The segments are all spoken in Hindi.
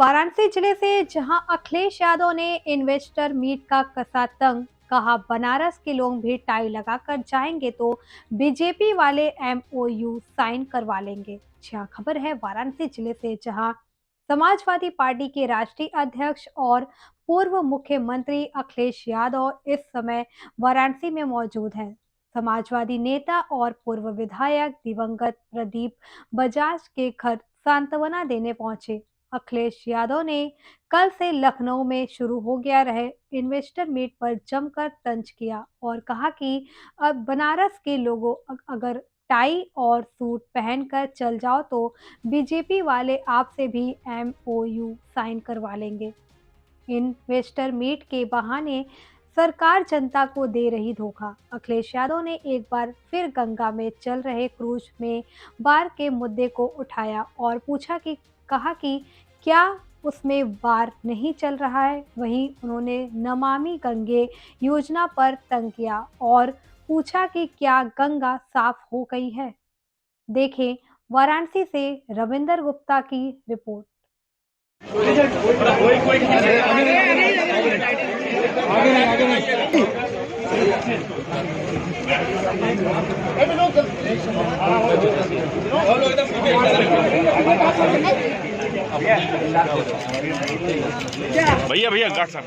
वाराणसी जिले से जहां अखिलेश यादव ने इन्वेस्टर मीट का कसा तंग, कहा बनारस के लोग भी टाई लगाकर जाएंगे तो बीजेपी वाले एमओयू साइन करवा लेंगे। क्या खबर है वाराणसी जिले से, जहां समाजवादी पार्टी के राष्ट्रीय अध्यक्ष और पूर्व मुख्यमंत्री अखिलेश यादव इस समय वाराणसी में मौजूद हैं। समाजवादी नेता और पूर्व विधायक दिवंगत प्रदीप बजाज के घर सांत्वना देने पहुंचे। अखिलेश यादव ने कल से लखनऊ में शुरू हो गया रहे इन्वेस्टर मीट पर जमकर तंज किया और कहा कि अब बनारस के लोगों अगर टाई और सूट पहनकर चल जाओ तो बीजेपी वाले आपसे भी एमओयू साइन करवा लेंगे। इन्वेस्टर मीट के बहाने सरकार जनता को दे रही धोखा। अखिलेश यादव ने एक बार फिर गंगा में चल रहे क्रूज में बार के मुद्दे को उठाया और कहा कि क्या उसमें बार नहीं चल रहा है। वहीं उन्होंने नमामि गंगे योजना पर तंग किया और पूछा कि क्या गंगा साफ हो गई है। देखें वाराणसी से रविंदर गुप्ता की रिपोर्ट। भैया भैया गार्ड साहब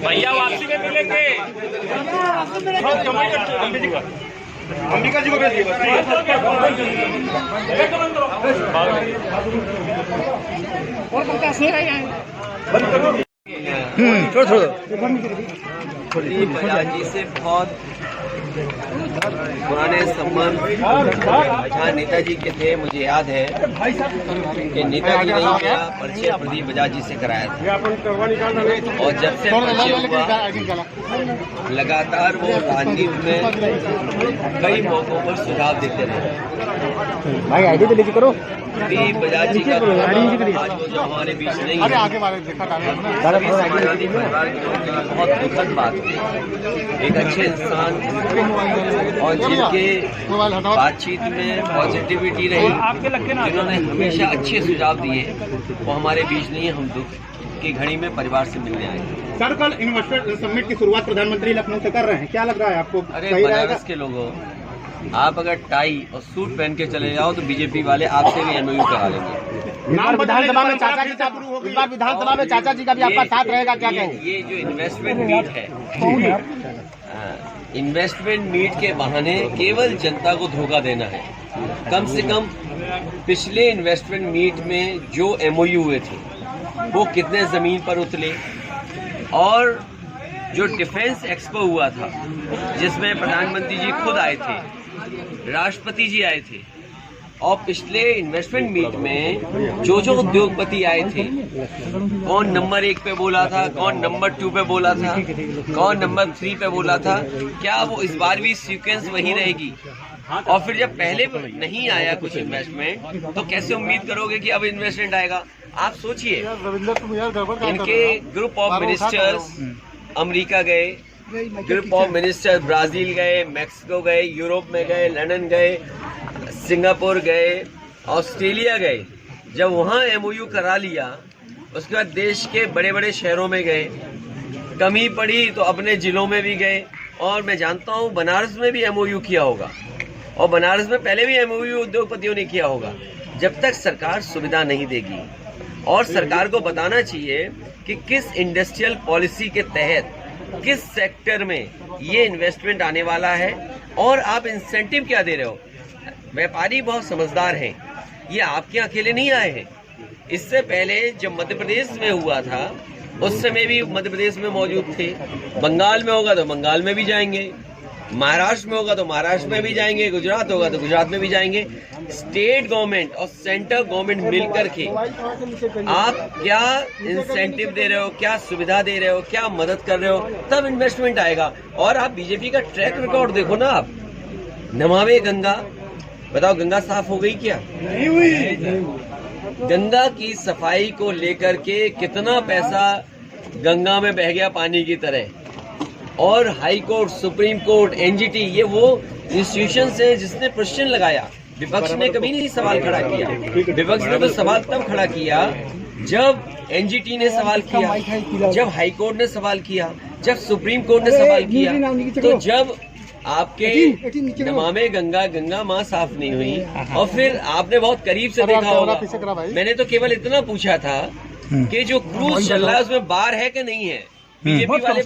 भैया वापसी में मिलेंगे। अंबिका जी को भेजिए। बजाज जी से बहुत पुराने संबंध जहाँ नेताजी के थे, मुझे याद है कि नेताजी ने मेरा परिचय प्रदीप बजाज जी से कराया था और जब से परिचय हुआ लगातार वो राजनीति में कई मौकों पर सुझाव देते रहे। भाई आईडी तो लीजिए करो। प्रदीप बजाज जी का आज वो जो हमारे बीच नहीं है, सभी समाजवादी परिवार के लोगों के लिए बहुत दुखद बात है। एक अच्छे इंसान और जिनके बातचीत में पॉजिटिविटी रही, जिन्होंने हमेशा अच्छे सुझाव दिए, वो हमारे बीच नहीं है। हम दुख की घड़ी में परिवार से मिलने आए। सर, कल इन्वेस्टर समिट की शुरुआत प्रधानमंत्री लखनऊ से कर रहे हैं, क्या लग रहा है आपको? अरे बनारस के लोगों, आप अगर टाई और सूट पहन के चले जाओ तो बीजेपी वाले आपसे भी एमओयू करा लेंगे। विधानसभा में चाचा जी का विधानसभा में चाचा जी का भी आपका साथ रहेगा, क्या कहेंगे? ये जो इन्वेस्टमेंट मीट है, इन्वेस्टमेंट मीट के बहाने केवल जनता को धोखा देना है। कम से कम पिछले इन्वेस्टमेंट मीट में जो एमओयू हुए थे वो कितने जमीन पर उतरे, और जो डिफेंस एक्सपो हुआ था जिसमें प्रधानमंत्री जी खुद आए थे, राष्ट्रपति जी आए थे, और पिछले इन्वेस्टमेंट मीट में जो उद्योगपति आए थे, कौन नंबर 1 पे बोला था, कौन नंबर 2 पे बोला था, कौन नंबर 3 पे बोला था, क्या वो इस बार भी सीक्वेंस वही रहेगी? और फिर जब पहले नहीं आया कुछ इन्वेस्टमेंट तो कैसे उम्मीद करोगे कि अब इन्वेस्टमेंट आएगा? आप सोचिए, इनके ग्रुप ऑफ मिनिस्टर्स अमेरिका गए, ग्रुप ऑफ मिनिस्टर ब्राजील गए, मैक्सिको गए, यूरोप में गए, लंदन गए, सिंगापुर गए, ऑस्ट्रेलिया गए। जब वहाँ एमओयू करा लिया, उसके बाद देश के बड़े बड़े शहरों में गए, कमी पड़ी तो अपने जिलों में भी गए, और मैं जानता हूँ बनारस में भी एमओयू किया होगा, और बनारस में पहले भी एमओयू उद्योगपतियों ने किया होगा। जब तक सरकार सुविधा नहीं देगी, और सरकार को बताना चाहिए कि किस इंडस्ट्रियल पॉलिसी के तहत किस सेक्टर में ये इन्वेस्टमेंट आने वाला है, और आप इंसेंटिव क्या दे रहे हो। व्यापारी बहुत समझदार हैं, ये आपके अकेले नहीं आए हैं। इससे पहले जब मध्य प्रदेश में हुआ था उस समय भी मध्य प्रदेश में मौजूद थे, बंगाल में होगा तो बंगाल में भी जाएंगे, महाराष्ट्र में होगा तो महाराष्ट्र में भी जाएंगे, गुजरात होगा तो गुजरात में भी जाएंगे। स्टेट गवर्नमेंट और सेंट्रल गवर्नमेंट मिलकर के आप क्या इंसेंटिव दे रहे हो, क्या सुविधा दे रहे हो, क्या मदद कर रहे हो, तब इन्वेस्टमेंट आएगा। और आप बीजेपी का ट्रैक रिकॉर्ड देखो ना, आप नमामि गंगा, बताओ गंगा साफ हो गई क्या? नहीं हुई। गंगा की सफाई को लेकर के कितना पैसा गंगा में बह गया पानी की तरह, और high court, supreme court, NGT, ये वो इंस्टीट्यूशन से जिसने क्वेश्चन लगाया, विपक्ष ने कभी नहीं सवाल खड़ा किया। विपक्ष ने तो सवाल तब खड़ा किया जब एनजीटी ने सवाल किया, जब हाई कोर्ट ने सवाल किया, जब सुप्रीम कोर्ट ने सवाल किया। तो जब आपके नमामे गंगा माँ साफ नहीं हुई और फिर आपने बहुत करीब से देखा होगा, मैंने तो केवल इतना पूछा था कि जो क्रूज चल रहा है उसमें बार है कि नहीं है। बीजेपी वाले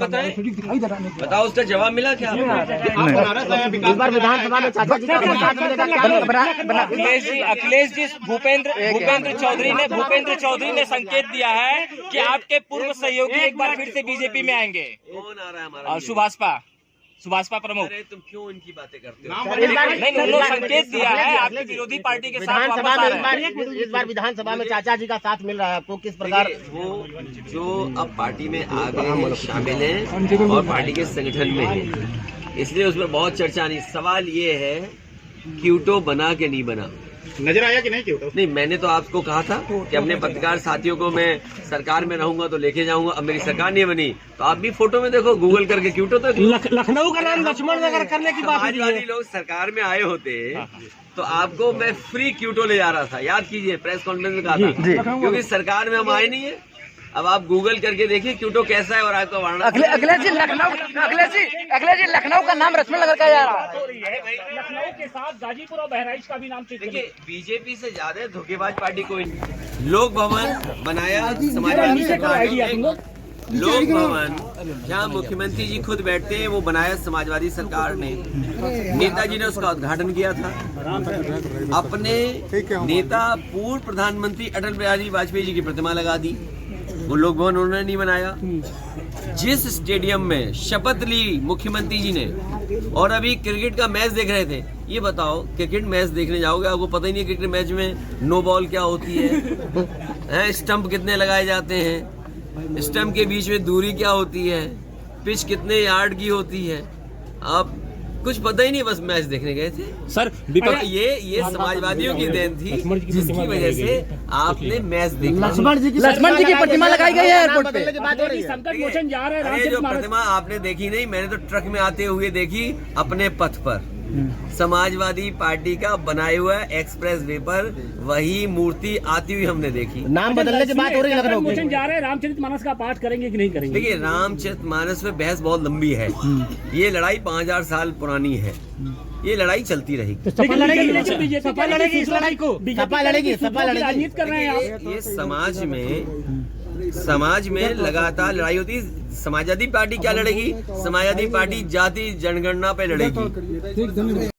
बताओ उसका जवाब मिला क्या? इस बार विधानसभा में चाचा जी का साथ मिलेगा क्या? अखिलेश जी भूपेंद्र चौधरी ने संकेत दिया है कि आपके पूर्व सहयोगी एक बार फिर से बीजेपी में आएंगे। कौन आ रहा है हमारा? सुभाषपा प्रमुख। अरे तुम क्यों इनकी बातें करते हो? नहीं, उन्होंने संकेत दिया है आपकी विरोधी पार्टी के साथ विधानसभा वापस आ में रहे हैं। इस बार विधानसभा में चाचा जी का साथ मिल रहा है आपको, किस प्रकार? वो जो अब पार्टी में आ गए हैं, शामिल हैं और पार्टी के संगठन में हैं, इसलिए उसमें बहुत चर्चा नहीं। सवाल ये है क्यूटो बना के नहीं बना, नजर आया कि नहीं क्यों? नहीं मैंने तो आपको कहा था कि अपने पत्रकार साथियों को मैं सरकार में रहूंगा तो लेके जाऊंगा। अब मेरी सरकार नहीं बनी तो आप भी फोटो में देखो, गूगल करके क्यूटो तो लखनऊ का नाम लक्ष्मण नगर करने की बात समाजवादी लोग सरकार में आए होते तो आपको मैं फ्री क्यूटो ले जा रहा था, याद कीजिए प्रेस कॉन्फ्रेंस में कहा था, क्योंकि सरकार में हम आए नहीं है। अब आप गूगल करके देखिए क्यूटो कैसा है और आपका वर्णन। अखिलेश जी लखनऊ का नाम लक्ष्मण नगर का जा रहा है। लखनऊ के साथ गाजीपुर और बहराइच का भी नाम देखिए बीजेपी से ज्यादा धोखेबाज पार्टी कोई नहीं। लोक भवन बनाया समाजवादी सरकार ने, लोक भवन जहाँ मुख्यमंत्री जी खुद बैठते हैं वो बनाया समाजवादी सरकार ने। नेताजी ने उसका उद्घाटन किया था। अपने नेता पूर्व प्रधानमंत्री अटल बिहारी वाजपेयी जी की प्रतिमा लगा दी, वो लोक भवन उन्होंने नहीं बनाया। जिस स्टेडियम में शपथ ली मुख्यमंत्री जी ने और अभी क्रिकेट का मैच देख रहे थे, ये बताओ क्रिकेट मैच देखने जाओगे आपको पता ही नहीं क्रिकेट मैच में नो बॉल क्या होती है, स्टंप कितने लगाए जाते हैं, स्टंप के बीच में दूरी क्या होती है, पिच कितने यार्ड की होती है, आप कुछ पता ही नहीं, बस मैच देखने गए थे सर। ये समाजवादियों की देन थी जिसकी वजह से आपने मैच देखा। लक्ष्मण जी की प्रतिमा लगाई गई है एयरपोर्ट पे। संकट मोचन जा रहे अरे जो प्रतिमा आपने देखी नहीं, मैंने तो ट्रक में आते हुए देखी अपने पथ पर। समाजवादी पार्टी का बनाए हुआ एक्सप्रेस वे पर वही मूर्ति आती हुई हमने देखी। नाम बदलने की बात हो रही है लखनऊ मोचन में। जा रहे हैं, रामचरितमानस का पाठ करेंगे कि नहीं करेंगे? देखिए रामचरितमानस में बहस बहुत लंबी है, ये लड़ाई 5000 साल पुरानी है, ये लड़ाई चलती रहेगी। सपा लड़ेगी इस लड़ाई को, सपा लड़ेगी राजनीति कर रहे हैं आप। ये समाज में लगातार लड़ाई होती है। समाजवादी पार्टी क्या लड़ेगी? समाजवादी पार्टी जाति जनगणना पे लड़ेगी।